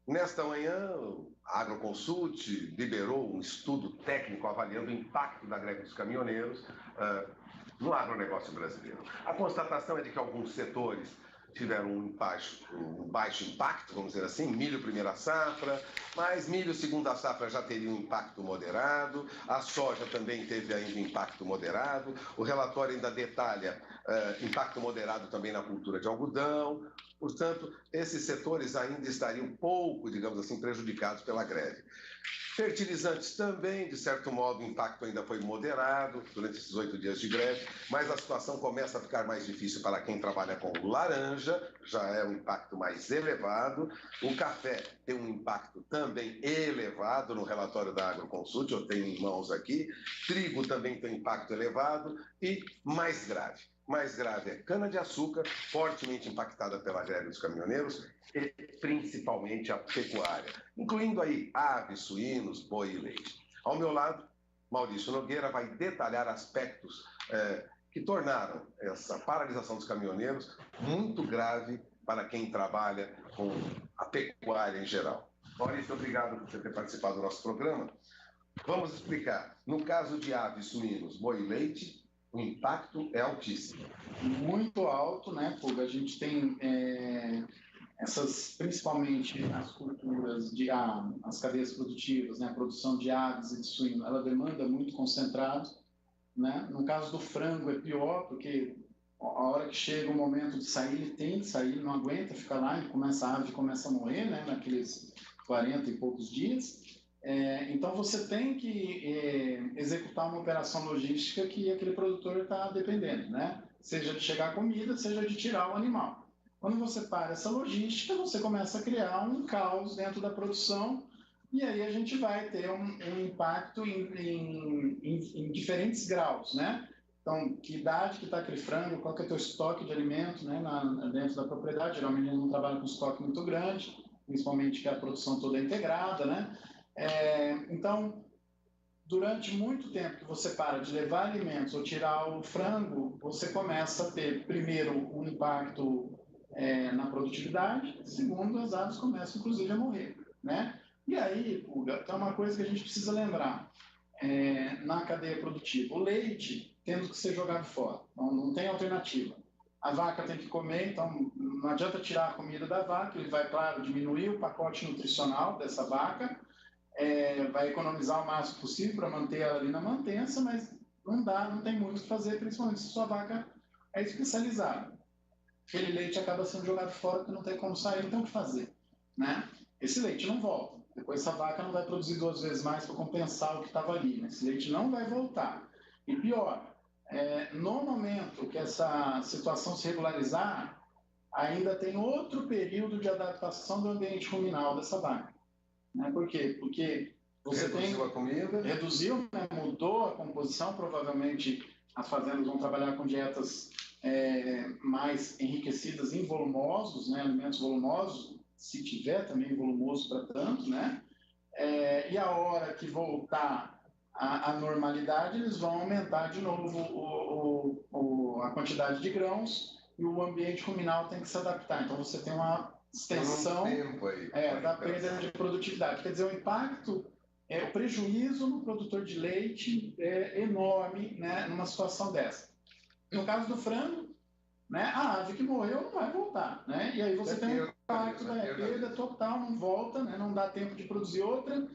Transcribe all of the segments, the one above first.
Nesta manhã, a Agroconsult liberou um estudo técnico avaliando o impacto da greve dos caminhoneiros no agronegócio brasileiro. A constatação é de que alguns setores tiveram um baixo impacto, vamos dizer assim, milho primeira safra, mas milho segunda safra já teria um impacto moderado, a soja também teve ainda impacto moderado, o relatório ainda detalha impacto moderado também na cultura de algodão. Portanto, esses setores ainda estariam pouco, digamos assim, prejudicados pela greve. Fertilizantes também, de certo modo, o impacto ainda foi moderado durante esses 8 dias de greve, mas a situação começa a ficar mais difícil para quem trabalha com laranja, já é um impacto mais elevado. O café tem um impacto também elevado no relatório da Agroconsult, eu tenho em mãos aqui. Trigo também tem impacto elevado e mais grave é cana-de-açúcar, fortemente impactada pela greve dos caminhoneiros e principalmente a pecuária, incluindo aí aves, suínos, boi e leite. Ao meu lado, Maurício Nogueira vai detalhar aspectos que tornaram essa paralisação dos caminhoneiros muito grave para quem trabalha com a pecuária em geral. Maurício, obrigado por você ter participado do nosso programa. Vamos explicar. No caso de aves, suínos, boi e leite, o impacto é altíssimo. Muito alto, né, Puga? A gente tem principalmente as culturas, as cadeias produtivas, né, a produção de aves e de suíno, ela demanda muito concentrado, né? No caso do frango é pior, porque a hora que chega o momento de sair, ele tem que sair, ele não aguenta ficar lá, a ave começa a morrer, né, naqueles 40 e poucos dias. Então você tem que executar uma operação logística que aquele produtor está dependendo, né? Seja de chegar a comida, seja de tirar o animal. Quando você para essa logística, você começa a criar um caos dentro da produção e aí a gente vai ter um impacto em diferentes graus, né? Então, que idade que está aquele frango, qual que é o teu estoque de alimento, né, dentro da propriedade. Geralmente a gente não trabalha com estoque muito grande, principalmente que a produção toda é integrada, né? Então, durante muito tempo que você para de levar alimentos ou tirar o frango, você começa a ter, primeiro, um impacto na produtividade, segundo, as aves começam, inclusive, a morrer, né? E aí, Puga, tem uma coisa que a gente precisa lembrar na cadeia produtiva. O leite tendo que ser jogado fora, não tem alternativa. A vaca tem que comer, então não adianta tirar a comida da vaca, ele vai, claro, diminuir o pacote nutricional dessa vaca, vai economizar o máximo possível para manter ela ali na mantença, mas não tem muito o que fazer, principalmente se sua vaca é especializada. Aquele leite acaba sendo jogado fora porque não tem como sair, não tem o que fazer, né? Esse leite não volta. Depois essa vaca não vai produzir 2 vezes mais para compensar o que estava ali, né? Esse leite não vai voltar. E pior, no momento que essa situação se regularizar, ainda tem outro período de adaptação do ambiente ruminal dessa vaca. Né? Por quê? Porque você reduziu a comida, reduziu, né? Mudou a composição, provavelmente as fazendas vão trabalhar com dietas mais enriquecidas em volumosos, né? Alimentos volumosos, se tiver também volumoso para tanto, né? E a hora que voltar à normalidade, eles vão aumentar de novo a quantidade de grãos e o ambiente ruminal tem que se adaptar. Então você tem uma extensão da perda de produtividade. Quer dizer, o impacto, o prejuízo no produtor de leite é enorme, né, numa situação dessa. No caso do frango, né, a ave que morreu não vai voltar, né? E aí você tem um impacto da perda total, não volta, né, não dá tempo de produzir outra.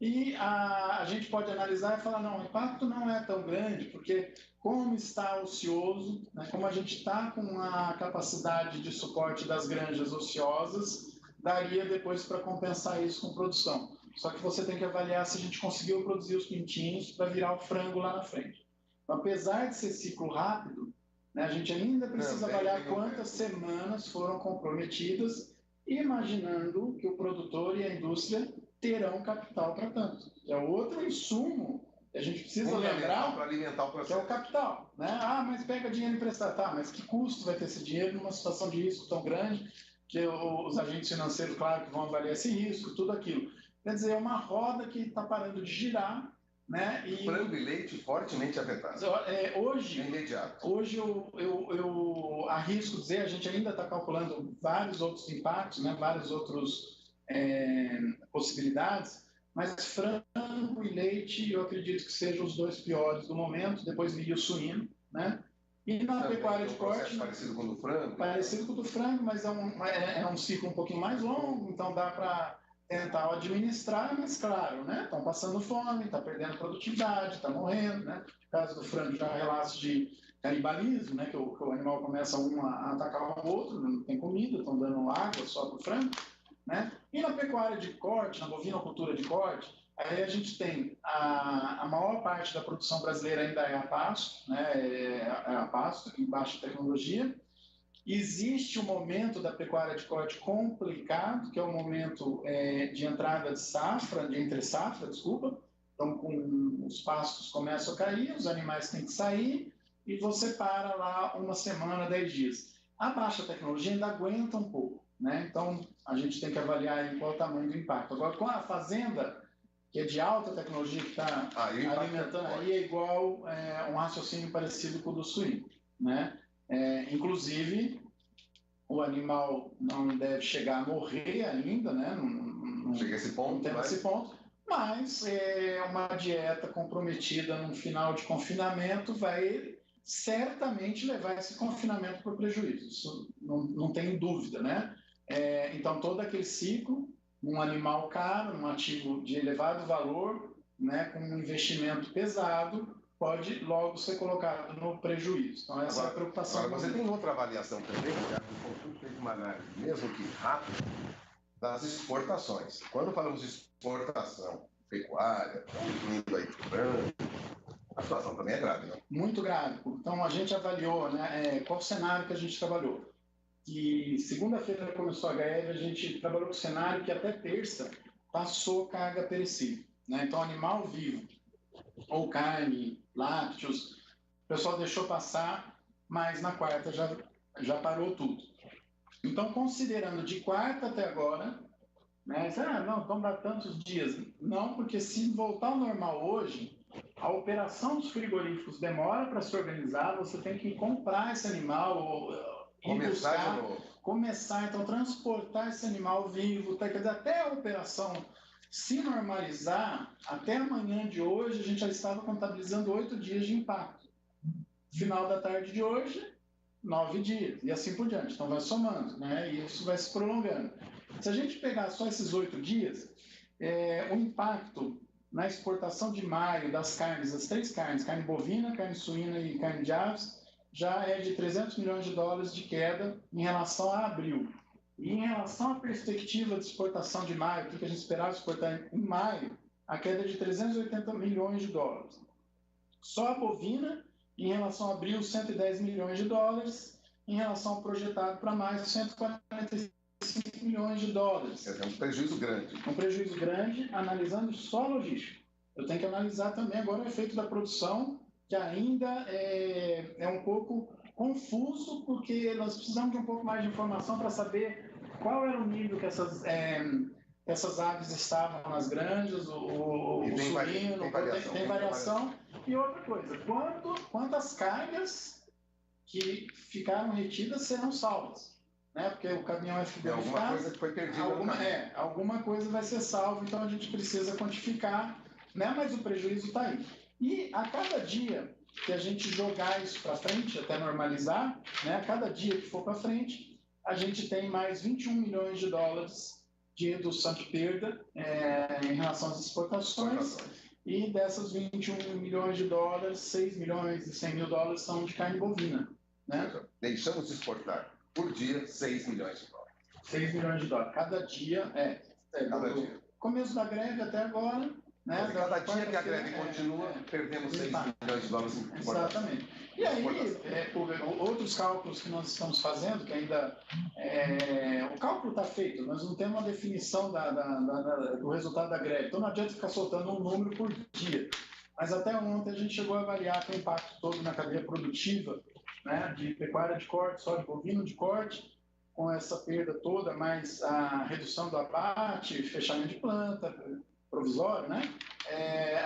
E a gente pode analisar e falar, não, o impacto não é tão grande, porque como está ocioso, né, como a gente está com a capacidade de suporte das granjas ociosas, daria depois para compensar isso com produção. Só que você tem que avaliar se a gente conseguiu produzir os pintinhos para virar o frango lá na frente. Então, apesar de ser ciclo rápido, né, a gente ainda precisa avaliar quantas semanas foram comprometidas, imaginando que o produtor e a indústria terão capital para tanto. É outro insumo que a gente precisa lembrar para alimentar o processo. Que é o capital. Né? Mas pega dinheiro emprestado. Tá, mas que custo vai ter esse dinheiro numa situação de risco tão grande que os agentes financeiros, claro, que vão avaliar esse risco, tudo aquilo. Quer dizer, é uma roda que está parando de girar. Né? Frango e leite fortemente afetados. Hoje, imediato. Hoje eu arrisco dizer, a gente ainda está calculando vários outros impactos, né? Vários outros possibilidades, mas frango e leite eu acredito que sejam os dois piores do momento, depois viria o suíno, né? E na também pecuária de corte... parecido com o do frango? Parecido com o do frango, mas é um ciclo um pouquinho mais longo, então dá para tentar administrar, mas claro, né? Estão passando fome, está perdendo produtividade, está morrendo, né? No caso do frango, já há relatos de canibalismo, né? Que o animal começa a atacar o outro, não tem comida, estão dando água só para o frango, né? E na pecuária de corte, na bovinocultura de corte, aí a gente tem a maior parte da produção brasileira ainda é a pasto, né? É a pasto, em baixa tecnologia. Existe um momento da pecuária de corte complicado, que é o momento de entrada de safra, de entre safra, desculpa. Então, os pastos começam a cair, os animais têm que sair, e você para lá uma semana, 10 dias. A baixa tecnologia ainda aguenta um pouco, né? Então, a gente tem que avaliar qual o tamanho do impacto. Agora, com a fazenda, que é de alta tecnologia, que está alimentando, aí é igual um raciocínio parecido com o do suíno, né? Inclusive, o animal não deve chegar a morrer ainda, né? Não chega a esse ponto, não tem esse ponto, mas uma dieta comprometida no final de confinamento vai certamente levar esse confinamento para o prejuízo. Isso não tem dúvida, né? Então, todo aquele ciclo, um animal caro, um ativo de elevado valor, né, com um investimento pesado, pode logo ser colocado no prejuízo. Então, essa é a preocupação. Agora, você tem outra avaliação também, já que o Consul fez uma análise, mesmo que rápida, das exportações. Quando falamos de exportação pecuária, incluindo aí frango, a situação também é grave, né? Muito grave. Então, a gente avaliou, né, qual cenário que a gente trabalhou. E segunda-feira começou a greve, a gente trabalhou com o cenário que até terça passou carga perecível, né? Então, animal vivo, ou carne, lácteos, o pessoal deixou passar, mas na quarta já parou tudo. Então, considerando de quarta até agora, né, não, vamos dar tantos dias. Não, porque se voltar ao normal hoje, a operação dos frigoríficos demora para se organizar, você tem que comprar esse animal, ou começar, então, transportar esse animal vivo, quer dizer, até a operação se normalizar, até amanhã de hoje, a gente já estava contabilizando 8 dias de impacto. Final da tarde de hoje, 9 dias, e assim por diante. Então, vai somando, né? E isso vai se prolongando. Se a gente pegar só esses 8 dias, o impacto na exportação de maio das carnes, as 3 carnes, carne bovina, carne suína e carne de aves, já é de 300 milhões de dólares de queda em relação a abril. E em relação à perspectiva de exportação de maio, o que a gente esperava exportar em maio, a queda é de 380 milhões de dólares. Só a bovina, em relação a abril, 110 milhões de dólares, em relação ao projetado para maio, 145 milhões de dólares. É um prejuízo grande. Um prejuízo grande, analisando só a logística. Eu tenho que analisar também agora o efeito da produção, que ainda é um pouco confuso, porque nós precisamos de um pouco mais de informação para saber qual era o nível que essas aves estavam nas granjas, o suíno, tem variação. E outra coisa, quantas cargas que ficaram retidas serão salvas? Né? Porque o caminhão é frigorífico. Alguma coisa que foi perdida. Alguma coisa vai ser salva, então a gente precisa quantificar, né? Mas o prejuízo está aí. E a cada dia que a gente jogar isso para frente, até normalizar, né? A cada dia que for para frente, a gente tem mais 21 milhões de dólares de redução de perda em relação às exportações. E dessas 21 milhões de dólares, 6 milhões e 100 mil dólares são de carne bovina. Né? Deixamos de exportar por dia 6 milhões de dólares. 6 milhões de dólares. Cada dia, cada dia. Começo da greve até agora. Né? Cada dia que a greve continua, perdemos 6 milhões de dólares em exportação. Exatamente. E aí, outros cálculos que nós estamos fazendo, que ainda... o cálculo está feito, nós não temos uma definição do resultado da greve. Então, não adianta ficar soltando um número por dia. Mas até ontem a gente chegou a avaliar o impacto todo na cadeia produtiva, né, de pecuária de corte, só de bovino de corte, com essa perda toda, mais a redução do abate, fechamento de planta provisório, né?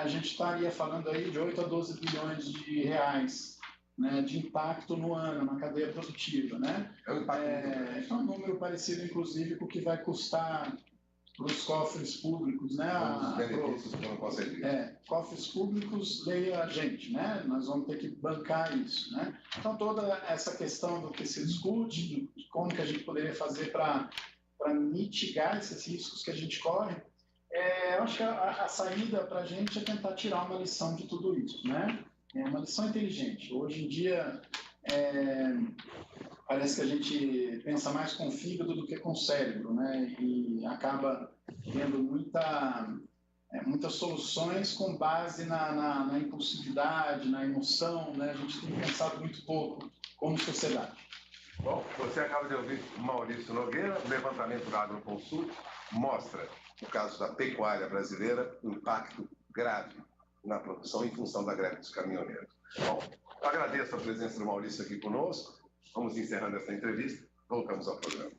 A gente estaria falando aí de 8 a 12 bilhões de reais, né, de impacto no ano na cadeia produtiva, né? É um número parecido, inclusive, com o que vai custar os cofres públicos, né? Os benefícios foram concedidos. Cofres públicos, leia a gente, né? Nós vamos ter que bancar isso, né? Então, toda essa questão do que se discute, de como que a gente poderia fazer para mitigar esses riscos que a gente corre, eu acho que a saída para a gente é tentar tirar uma lição de tudo isso, né? É uma lição inteligente. Hoje em dia, parece que a gente pensa mais com o fígado do que com o cérebro, né? E acaba tendo muitas soluções com base na impulsividade, na emoção, né? A gente tem pensado muito pouco como sociedade. Bom, você acaba de ouvir Maurício Nogueira. O levantamento da Agroconsult mostra, no caso da pecuária brasileira, um impacto grave na produção em função da greve dos caminhoneiros. Bom, agradeço a presença do Maurício aqui conosco. Vamos encerrando essa entrevista. Voltamos ao programa.